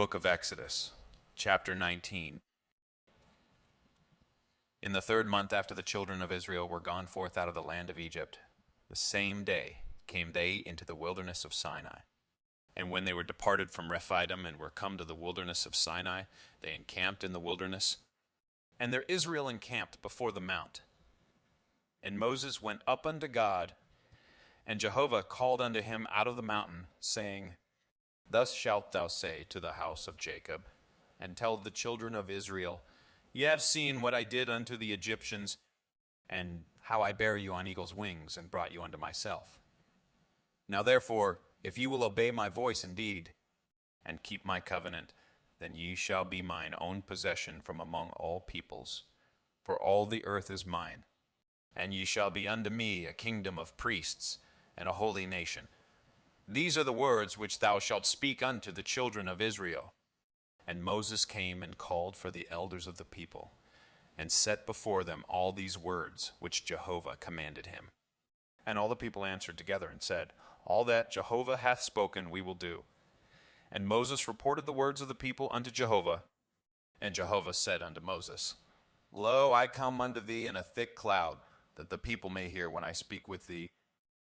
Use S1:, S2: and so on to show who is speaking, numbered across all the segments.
S1: Book of Exodus, chapter 19. In the 3rd month after the children of Israel were gone forth out of the land of Egypt, the same day came they into the wilderness of Sinai. And when they were departed from Rephidim and were come to the wilderness of Sinai, they encamped in the wilderness. And there Israel encamped before the mount. And Moses went up unto God, and Jehovah called unto him out of the mountain, saying, Thus shalt thou say to the house of Jacob, and tell the children of Israel, Ye have seen what I did unto the Egyptians, and how I bare you on eagle's wings, and brought you unto myself. Now therefore, if ye will obey my voice indeed, and keep my covenant, then ye shall be mine own possession from among all peoples. For all the earth is mine, and ye shall be unto me a kingdom of priests, and a holy nation. These are the words which thou shalt speak unto the children of Israel. And Moses came and called for the elders of the people, and set before them all these words which Jehovah commanded him. And all the people answered together and said, All that Jehovah hath spoken we will do. And Moses reported the words of the people unto Jehovah. And Jehovah said unto Moses, Lo, I come unto thee in a thick cloud, that the people may hear when I speak with thee,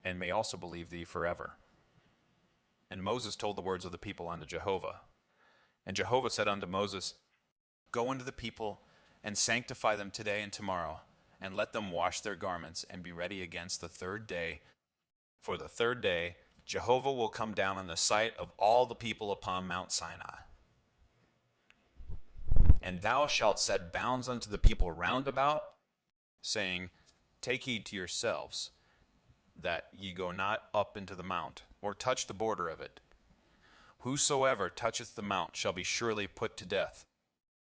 S1: and may also believe thee forever. And Moses told the words of the people unto Jehovah. And Jehovah said unto Moses, Go unto the people, and sanctify them today and tomorrow, and let them wash their garments, and be ready against the 3rd day. For the 3rd day Jehovah will come down in the sight of all the people upon Mount Sinai. And thou shalt set bounds unto the people round about, saying, Take heed to yourselves, that ye go not up into the mount, or touch the border of it. Whosoever toucheth the mount shall be surely put to death.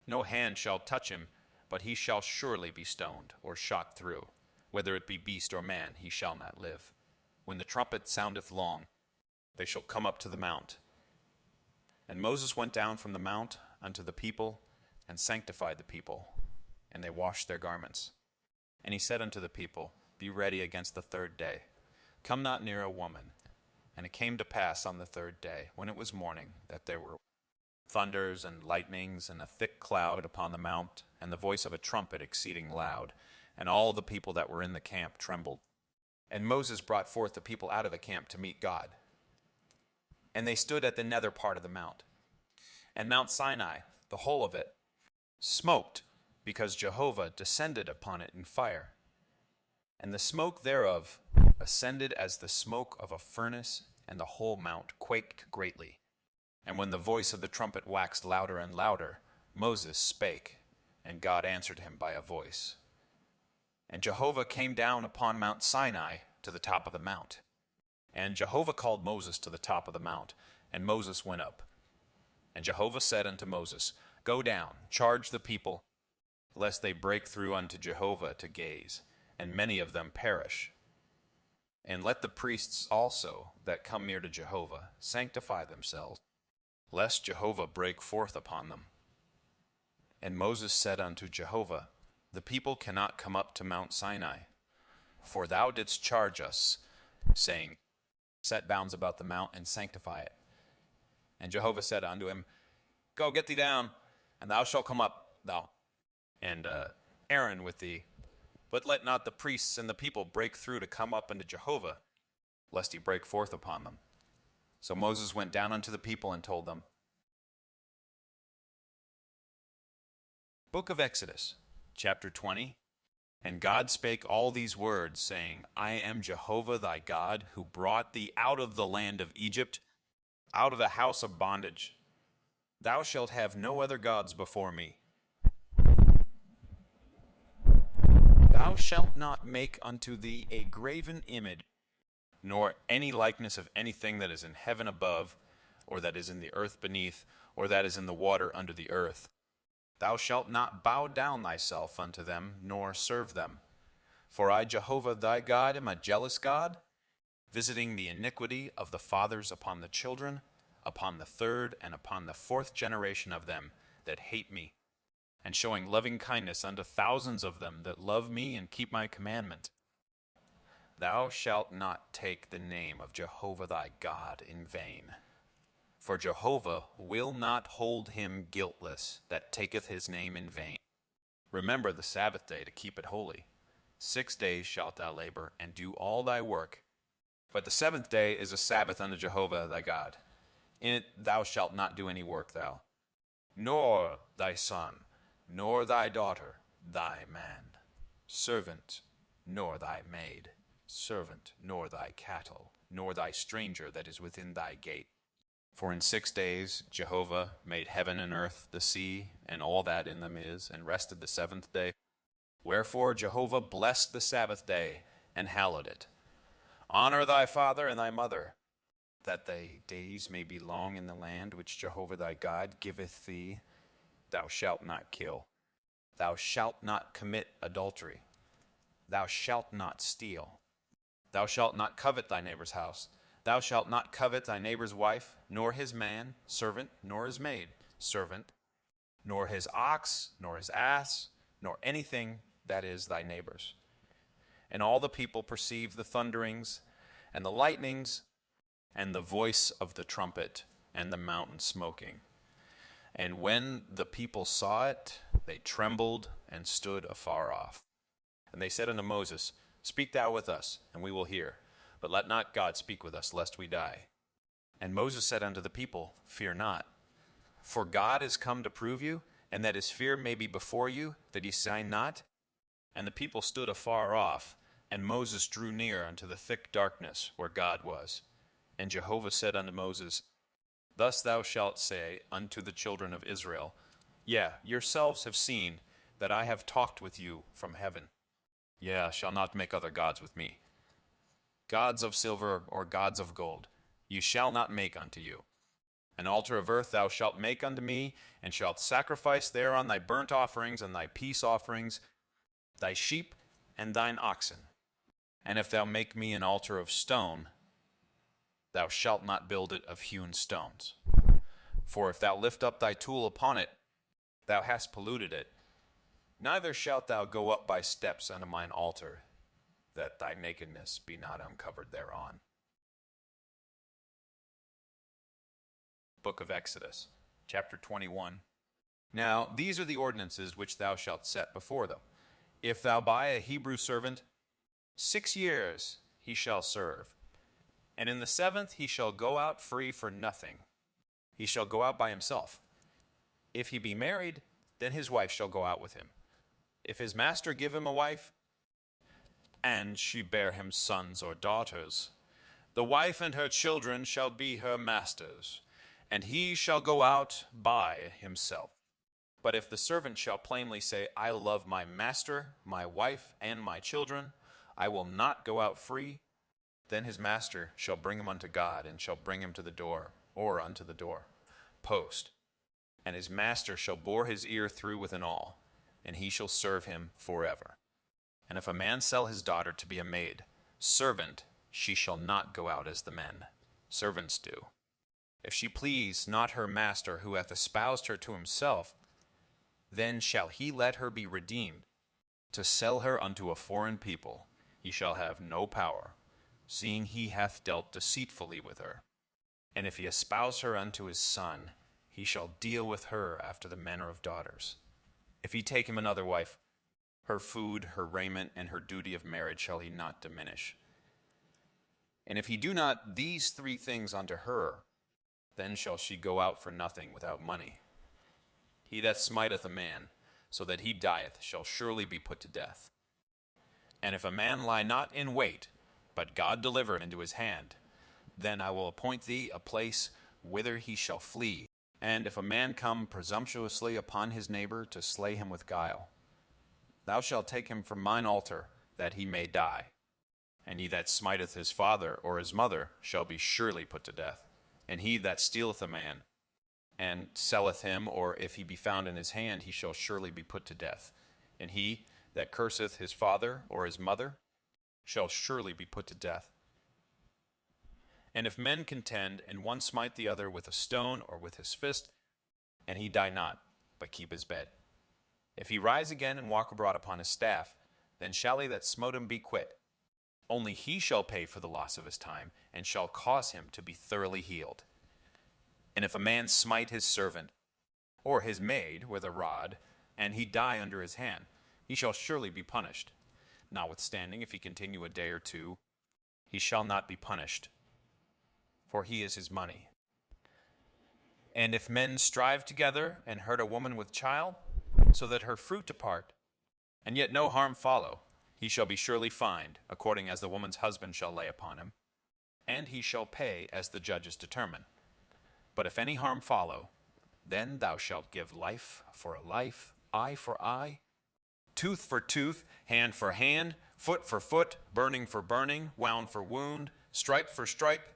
S1: No hand shall touch him, but he shall surely be stoned, or shot through. Whether it be beast or man, he shall not live. When the trumpet soundeth long, they shall come up to the mount. And Moses went down from the mount unto the people, and sanctified the people, and they washed their garments. And he said unto the people, Be ready against the 3rd day. Come not near a woman. And it came to pass on the 3rd day, when it was morning, that there were thunders and lightnings, and a thick cloud upon the mount, and the voice of a trumpet exceeding loud. And all the people that were in the camp trembled. And Moses brought forth the people out of the camp to meet God. And they stood at the nether part of the mount. And Mount Sinai, the whole of it, smoked, because Jehovah descended upon it in fire. And the smoke thereof ascended as the smoke of a furnace, and the whole mount quaked greatly. And when the voice of the trumpet waxed louder and louder, Moses spake, and God answered him by a voice. And Jehovah came down upon Mount Sinai to the top of the mount. And Jehovah called Moses to the top of the mount, and Moses went up. And Jehovah said unto Moses, Go down, charge the people, lest they break through unto Jehovah to gaze, and many of them perish. And let the priests also that come near to Jehovah sanctify themselves, lest Jehovah break forth upon them. And Moses said unto Jehovah, The people cannot come up to Mount Sinai, for thou didst charge us, saying, Set bounds about the mount and sanctify it. And Jehovah said unto him, Go, get thee down, and thou shalt come up, thou and Aaron with thee. But let not the priests and the people break through to come up unto Jehovah, lest he break forth upon them. So Moses went down unto the people and told them. Book of Exodus, chapter 20. And God spake all these words, saying, I am Jehovah thy God, who brought thee out of the land of Egypt, out of the house of bondage. Thou shalt have no other gods before me. Thou shalt not make unto thee a graven image, nor any likeness of anything that is in heaven above, or that is in the earth beneath, or that is in the water under the earth. Thou shalt not bow down thyself unto them, nor serve them. For I, Jehovah thy God, am a jealous God, visiting the iniquity of the fathers upon the children, upon the 3rd and upon the 4th generation of them that hate me, and showing loving kindness unto thousands of them that love me and keep my commandment. Thou shalt not take the name of Jehovah thy God in vain. For Jehovah will not hold him guiltless that taketh his name in vain. Remember the Sabbath day to keep it holy. 6 days shalt thou labor, and do all thy work. But the seventh day is a Sabbath unto Jehovah thy God. In it thou shalt not do any work, thou, nor thy son, nor thy daughter, thy man, servant, nor thy maid, servant, nor thy cattle, nor thy stranger that is within thy gate. For in 6 days Jehovah made heaven and earth, the sea, and all that in them is, and rested the seventh day. Wherefore Jehovah blessed the Sabbath day, and hallowed it. Honor thy father and thy mother, that thy days may be long in the land which Jehovah thy God giveth thee. Thou shalt not kill. Thou shalt not commit adultery. Thou shalt not steal. Thou shalt not covet thy neighbor's house. Thou shalt not covet thy neighbor's wife, nor his man, servant, nor his maid, servant, nor his ox, nor his ass, nor anything that is thy neighbor's. And all the people perceived the thunderings, and the lightnings, and the voice of the trumpet, and the mountain smoking. And when the people saw it, they trembled and stood afar off. And they said unto Moses, Speak thou with us, and we will hear. But let not God speak with us, lest we die. And Moses said unto the people, Fear not, for God is come to prove you, and that his fear may be before you, that ye sin not. And the people stood afar off, and Moses drew near unto the thick darkness where God was. And Jehovah said unto Moses, Thus thou shalt say unto the children of Israel, yourselves have seen that I have talked with you from heaven. Shall not make other gods with me. Gods of silver or gods of gold, you shall not make unto you. An altar of earth thou shalt make unto me, and shalt sacrifice thereon thy burnt offerings and thy peace offerings, thy sheep and thine oxen. And if thou make me an altar of stone, thou shalt not build it of hewn stones. For if thou lift up thy tool upon it, thou hast polluted it. Neither shalt thou go up by steps unto mine altar, that thy nakedness be not uncovered thereon. Book of Exodus, chapter 21. Now these are the ordinances which thou shalt set before them. If thou buy a Hebrew servant, 6 years he shall serve. And in the 7th he shall go out free for nothing. He shall go out by himself. If he be married, then his wife shall go out with him. If his master give him a wife, and she bear him sons or daughters, the wife and her children shall be her master's, and he shall go out by himself. But if the servant shall plainly say, I love my master, my wife, and my children, I will not go out free, then his master shall bring him unto God, and shall bring him to the door, or unto the door post. And his master shall bore his ear through with an awl, and he shall serve him forever. And if a man sell his daughter to be a maid, servant, she shall not go out as the men, servants do. If she please not her master who hath espoused her to himself, then shall he let her be redeemed. To sell her unto a foreign people, he shall have no power, seeing he hath dealt deceitfully with her. And if he espouse her unto his son, he shall deal with her after the manner of daughters. If he take him another wife, her food, her raiment, and her duty of marriage shall he not diminish. And if he do not these 3 things unto her, then shall she go out for nothing without money. He that smiteth a man, so that he dieth, shall surely be put to death. And if a man lie not in wait, but God deliver him into his hand, then I will appoint thee a place whither he shall flee. And if a man come presumptuously upon his neighbor to slay him with guile, thou shalt take him from mine altar, that he may die. And he that smiteth his father or his mother shall be surely put to death. And he that stealeth a man, and selleth him, or if he be found in his hand, he shall surely be put to death. And he that curseth his father or his mother shall surely be put to death. And if men contend, and one smite the other with a stone or with his fist, and he die not, but keep his bed, if he rise again and walk abroad upon his staff, then shall he that smote him be quit. Only he shall pay for the loss of his time, and shall cause him to be thoroughly healed. And if a man smite his servant, or his maid, with a rod, and he die under his hand, he shall surely be punished. Notwithstanding, if he continue a day or two, he shall not be punished, for he is his money. And if men strive together, and hurt a woman with child, so that her fruit depart, and yet no harm follow, he shall be surely fined, according as the woman's husband shall lay upon him, and he shall pay as the judges determine. But if any harm follow, then thou shalt give life for a life, eye for eye, tooth for tooth, hand for hand, foot for foot, burning for burning, wound for wound, stripe for stripe.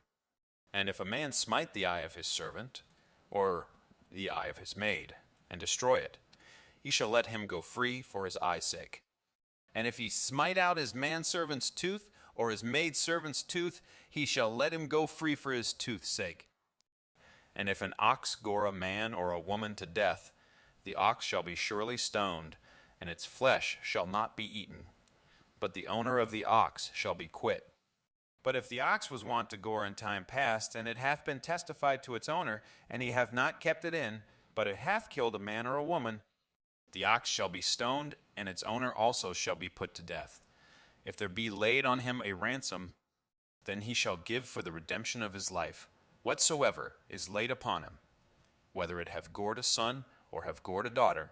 S1: And if a man smite the eye of his servant, or the eye of his maid, and destroy it, he shall let him go free for his eye's sake. And if he smite out his manservant's tooth, or his maidservant's tooth, he shall let him go free for his tooth's sake. And if an ox gore a man or a woman to death, the ox shall be surely stoned, and its flesh shall not be eaten, but the owner of the ox shall be quit. But if the ox was wont to gore in time past, and it hath been testified to its owner, and he hath not kept it in, but it hath killed a man or a woman, the ox shall be stoned, and its owner also shall be put to death. If there be laid on him a ransom, then he shall give for the redemption of his life whatsoever is laid upon him, whether it have gored a son or have gored a daughter.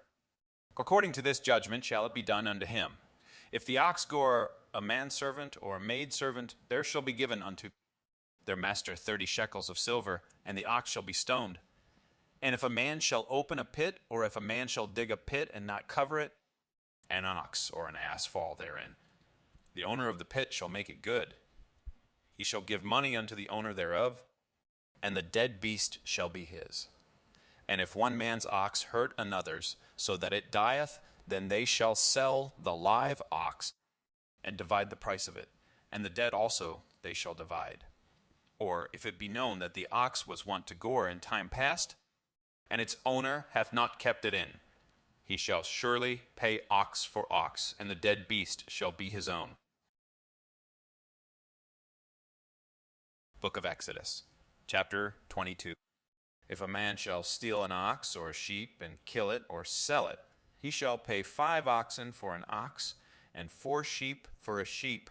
S1: According to this judgment shall it be done unto him. If the ox gore a manservant or a maidservant, there shall be given unto their master 30 shekels of silver, and the ox shall be stoned. And if a man shall open a pit, or if a man shall dig a pit and not cover it, an ox or an ass fall therein, the owner of the pit shall make it good. He shall give money unto the owner thereof, and the dead beast shall be his. And if one man's ox hurt another's, so that it dieth, then they shall sell the live ox, and divide the price of it, and the dead also they shall divide. Or if it be known that the ox was wont to gore in time past, and its owner hath not kept it in, he shall surely pay ox for ox, and the dead beast shall be his own. Book of Exodus, chapter 22. If a man shall steal an ox or a sheep and kill it or sell it, he shall pay 5 oxen for an ox, and 4 sheep for a sheep.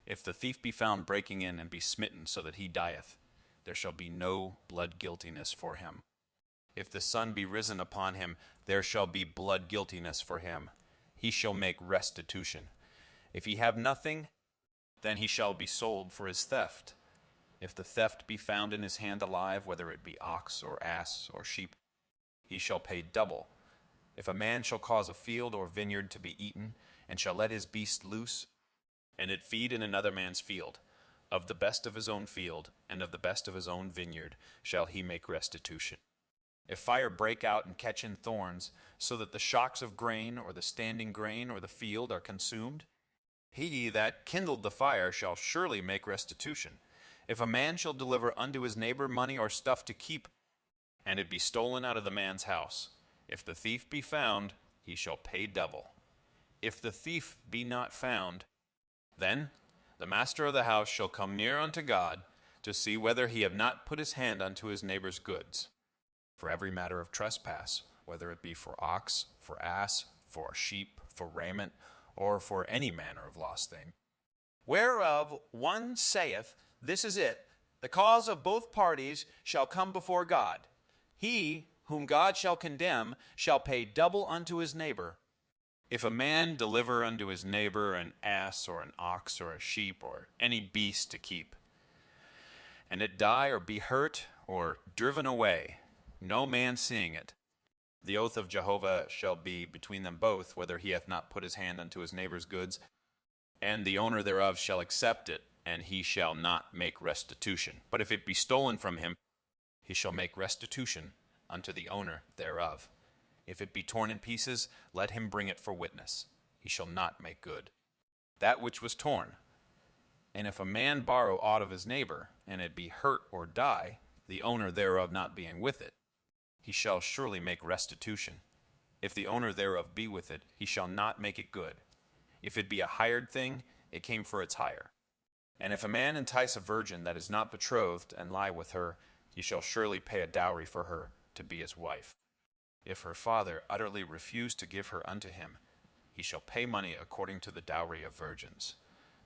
S1: If the thief be found breaking in and be smitten so that he dieth, there shall be no blood guiltiness for him. If the sun be risen upon him, there shall be blood guiltiness for him. He shall make restitution. If he have nothing, then he shall be sold for his theft. If the theft be found in his hand alive, whether it be ox or ass or sheep, he shall pay double. If a man shall cause a field or vineyard to be eaten, and shall let his beast loose, and it feed in another man's field, of the best of his own field, and of the best of his own vineyard, shall he make restitution. If fire break out and catch in thorns, so that the shocks of grain, or the standing grain, or the field are consumed, he that kindled the fire shall surely make restitution. If a man shall deliver unto his neighbor money or stuff to keep, and it be stolen out of the man's house, if the thief be found, he shall pay double. If the thief be not found, then the master of the house shall come near unto God, to see whether he have not put his hand unto his neighbor's goods. For every matter of trespass, whether it be for ox, for ass, for sheep, for raiment, or for any manner of lost thing, whereof one saith, this is it, the cause of both parties shall come before God. He whom God shall condemn shall pay double unto his neighbor. If a man deliver unto his neighbor an ass or an ox or a sheep or any beast to keep, and it die or be hurt or driven away, no man seeing it, the oath of Jehovah shall be between them both, whether he hath not put his hand unto his neighbor's goods, and the owner thereof shall accept it, and he shall not make restitution. But if it be stolen from him, he shall make restitution unto the owner thereof. If it be torn in pieces, let him bring it for witness. He shall not make good that which was torn. And if a man borrow aught of his neighbor, and it be hurt or die, the owner thereof not being with it, he shall surely make restitution. If the owner thereof be with it, he shall not make it good. If it be a hired thing, it came for its hire. And if a man entice a virgin that is not betrothed, and lie with her, You shall surely pay a dowry for her to be his wife. If her father utterly refuse to give her unto him, he shall pay money according to the dowry of virgins.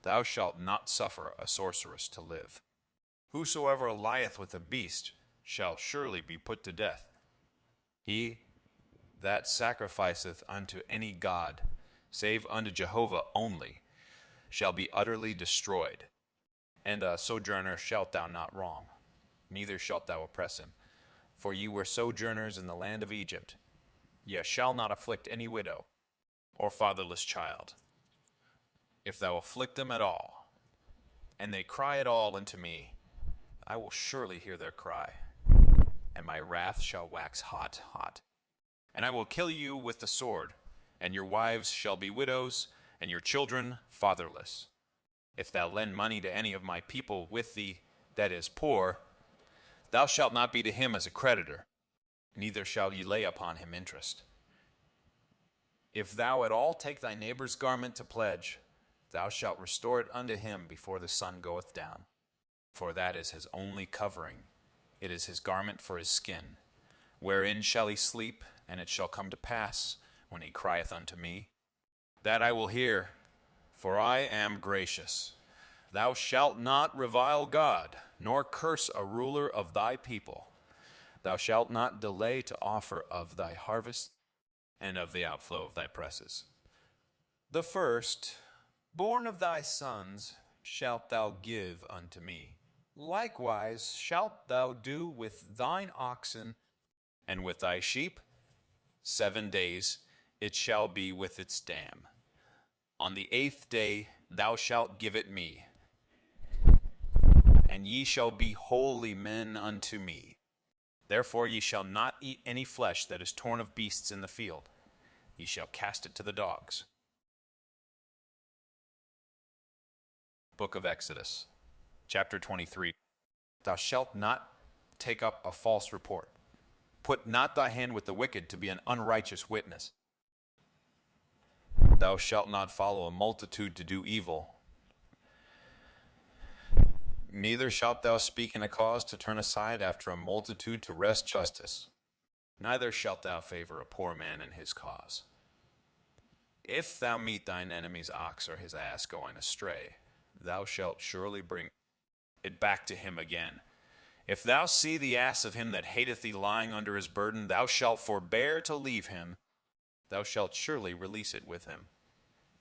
S1: Thou shalt not suffer a sorceress to live. Whosoever lieth with a beast shall surely be put to death. He that sacrificeth unto any god, save unto Jehovah only, shall be utterly destroyed. And a sojourner shalt thou not wrong, neither shalt thou oppress him. For ye were sojourners in the land of Egypt. Ye shall not afflict any widow or fatherless child. If thou afflict them at all, and they cry at all unto me, I will surely hear their cry, and my wrath shall wax hot. And I will kill you with the sword, and your wives shall be widows, and your children fatherless. If thou lend money to any of my people with thee that is poor, thou shalt not be to him as a creditor, neither shall ye lay upon him interest. If thou at all take thy neighbor's garment to pledge, thou shalt restore it unto him before the sun goeth down. For that is his only covering, it is his garment for his skin. Wherein shall he sleep? And it shall come to pass, when he crieth unto me, that I will hear, for I am gracious. Thou shalt not revile God, nor curse a ruler of thy people. Thou shalt not delay to offer of thy harvest, and of the outflow of thy presses. The first born of thy sons shalt thou give unto me. Likewise shalt thou do with thine oxen and with thy sheep. 7 days it shall be with its dam. On the 8th day thou shalt give it me, and ye shall be holy men unto me. Therefore ye shall not eat any flesh that is torn of beasts in the field. Ye shall cast it to the dogs. Book of Exodus, chapter 23. Thou shalt not take up a false report. Put not thy hand with the wicked to be an unrighteous witness. Thou shalt not follow a multitude to do evil. Neither shalt thou speak in a cause to turn aside after a multitude to wrest justice. Neither shalt thou favor a poor man in his cause. If thou meet thine enemy's ox or his ass going astray, thou shalt surely bring it back to him again. If thou see the ass of him that hateth thee lying under his burden, thou shalt forbear to leave him. Thou shalt surely release it with him.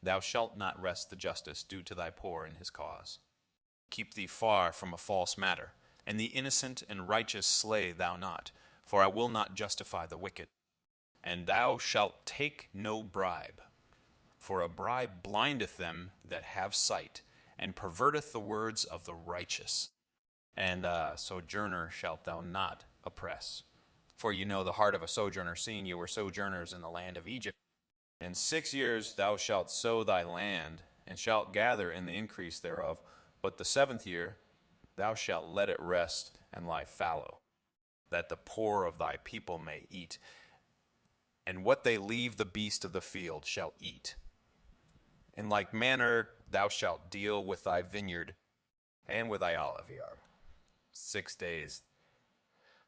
S1: Thou shalt not wrest the justice due to thy poor in his cause. Keep thee far from a false matter, and the innocent and righteous slay thou not, for I will not justify the wicked. And thou shalt take no bribe, for a bribe blindeth them that have sight, and perverteth the words of the righteous. And a sojourner shalt thou not oppress. For you know the heart of a sojourner, seeing you were sojourners in the land of Egypt. In 6 years thou shalt sow thy land, and shalt gather in the increase thereof. But the 7th year thou shalt let it rest and lie fallow, that the poor of thy people may eat. And what they leave the beast of the field shall eat. In like manner thou shalt deal with thy vineyard and with thy olive yard. 6 days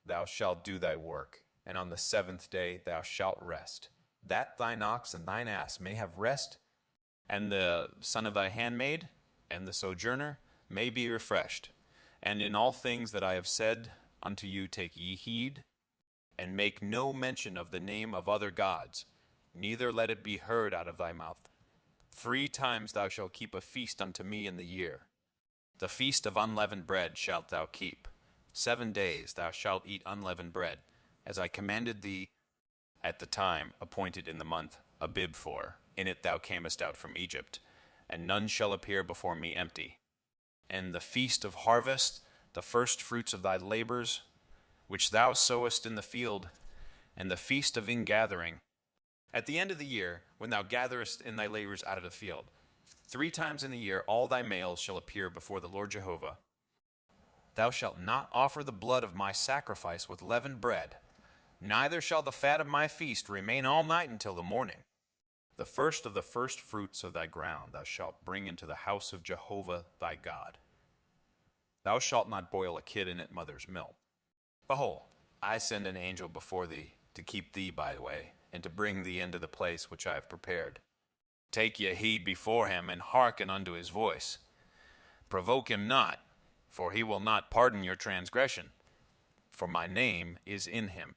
S1: thou shalt do thy work, and on the 7th day thou shalt rest, that thine ox and thine ass may have rest, and the son of thy handmaid and the sojourner may be refreshed. And in all things that I have said unto you take ye heed, and make no mention of the name of other gods, neither let it be heard out of thy mouth. 3 times thou shalt keep a feast unto me in the year. The feast of unleavened bread shalt thou keep. 7 days thou shalt eat unleavened bread, as I commanded thee at the time appointed in the month Pt.4. In it thou camest out from Egypt, and none shall appear before me empty. And the feast of harvest, the first fruits of thy labors, which thou sowest in the field, and the feast of ingathering, at the end of the year, when thou gatherest in thy labors out of the field. 3 times in the year all thy males shall appear before the Lord Jehovah. Thou shalt not offer the blood of my sacrifice with leavened bread, neither shall the fat of my feast remain all night until the morning. The first of the first fruits of thy ground thou shalt bring into the house of Jehovah thy God. Thou shalt not boil a kid in its mother's milk. Behold, I send an angel before thee, to keep thee by the way, and to bring thee into the place which I have prepared. Take ye heed before him, and hearken unto his voice. Provoke him not, for he will not pardon your transgression, for my name is in him.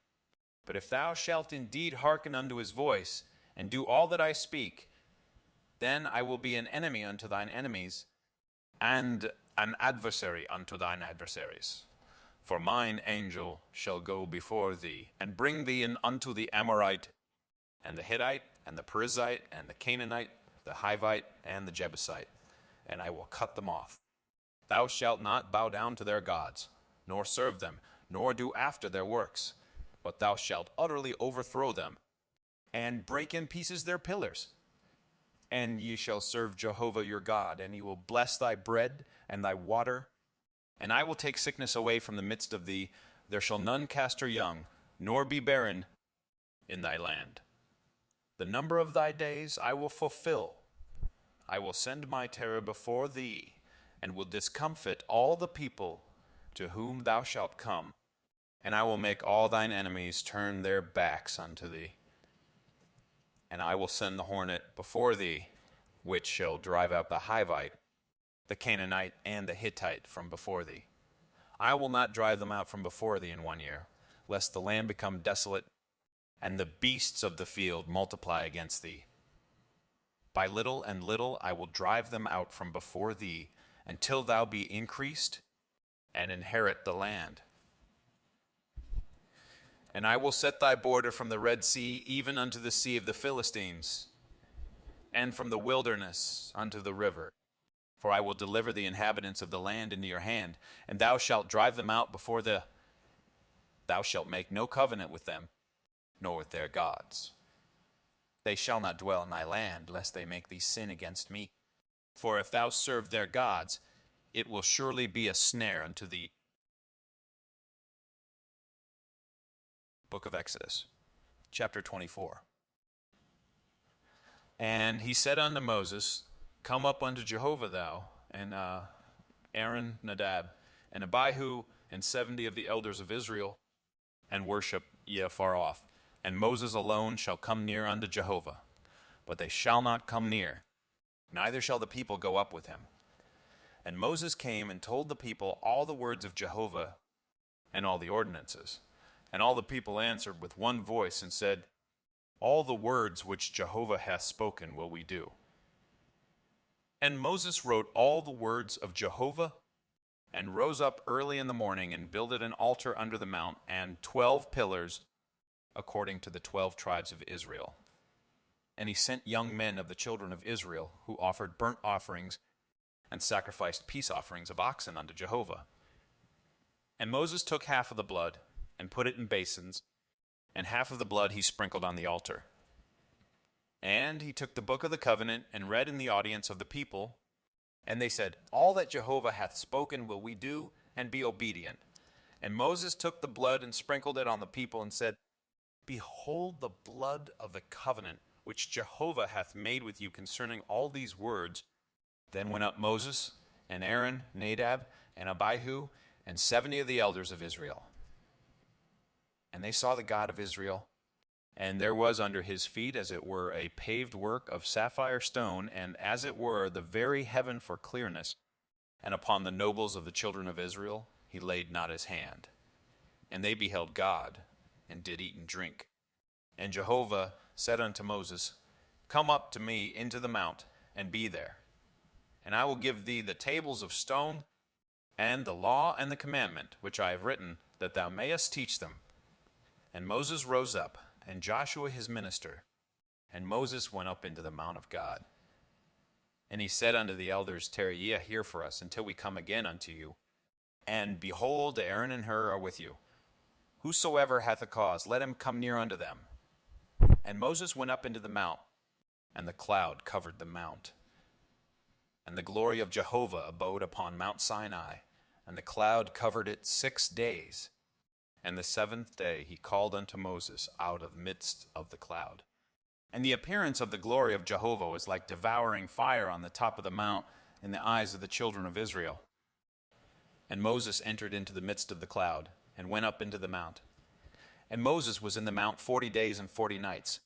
S1: But if thou shalt indeed hearken unto his voice, and do all that I speak, then I will be an enemy unto thine enemies, and an adversary unto thine adversaries. For mine angel shall go before thee, and bring thee in unto the Amorite, and the Hittite, and the Perizzite, and the Canaanite, the Hivite, and the Jebusite, and I will cut them off. Thou shalt not bow down to their gods, nor serve them, nor do after their works, but thou shalt utterly overthrow them, and break in pieces their pillars. And ye shall serve Jehovah your God, and he will bless thy bread and thy water. And I will take sickness away from the midst of thee. There shall none cast her young, nor be barren in thy land. The number of thy days I will fulfill. I will send my terror before thee, and will discomfit all the people to whom thou shalt come. And I will make all thine enemies turn their backs unto thee. And I will send the hornet before thee, which shall drive out the Hivite, the Canaanite, and the Hittite from before thee. I will not drive them out from before thee in 1 year, lest the land become desolate, and the beasts of the field multiply against thee. By little and little I will drive them out from before thee, until thou be increased, and inherit the land. And I will set thy border from the Red Sea even unto the sea of the Philistines, and from the wilderness unto the river. For I will deliver the inhabitants of the land into your hand, and thou shalt drive them out before thou shalt make no covenant with them, nor with their gods. They shall not dwell in thy land, lest they make thee sin against me. For if thou serve their gods, it will surely be a snare unto thee. Book of Exodus, chapter 24. And he said unto Moses, Come up unto Jehovah thou, and Aaron, Nadab, and Abihu, and 70 of the elders of Israel, and worship ye afar off. And Moses alone shall come near unto Jehovah, but they shall not come near, neither shall the people go up with him. And Moses came and told the people all the words of Jehovah, and all the ordinances. And all the people answered with one voice, and said, All the words which Jehovah hath spoken will we do. And Moses wrote all the words of Jehovah, and rose up early in the morning, and builded an altar under the mount, and 12 pillars, according to the 12 tribes of Israel. And he sent young men of the children of Israel, who offered burnt offerings, and sacrificed peace offerings of oxen unto Jehovah. And Moses took half of the blood, and put it in basins, and half of the blood he sprinkled on the altar. And he took the book of the covenant, and read in the audience of the people. And they said, All that Jehovah hath spoken will we do, and be obedient. And Moses took the blood, and sprinkled it on the people, and said, Behold the blood of the covenant, which Jehovah hath made with you concerning all these words. Then went up Moses, and Aaron, Nadab, and Abihu, and 70 of the elders of Israel. And they saw the God of Israel, and there was under his feet as it were a paved work of sapphire stone, and as it were the very heaven for clearness. And upon the nobles of the children of Israel he laid not his hand. And they beheld God, and did eat and drink. And Jehovah said unto Moses, Come up to me into the mount, and be there. And I will give thee the tables of stone, and the law and the commandment, which I have written, that thou mayest teach them. And Moses rose up, and Joshua his minister, and Moses went up into the mount of God. And he said unto the elders, Tarry ye here for us, until we come again unto you. And behold, Aaron and Hur are with you. Whosoever hath a cause, let him come near unto them. And Moses went up into the mount, and the cloud covered the mount. And the glory of Jehovah abode upon Mount Sinai, and the cloud covered it 6 days. And the 7th day he called unto Moses out of midst of the cloud. And the appearance of the glory of Jehovah was like devouring fire on the top of the mount in the eyes of the children of Israel. And Moses entered into the midst of the cloud, and went up into the mount. And Moses was in the mount 40 days and 40 nights.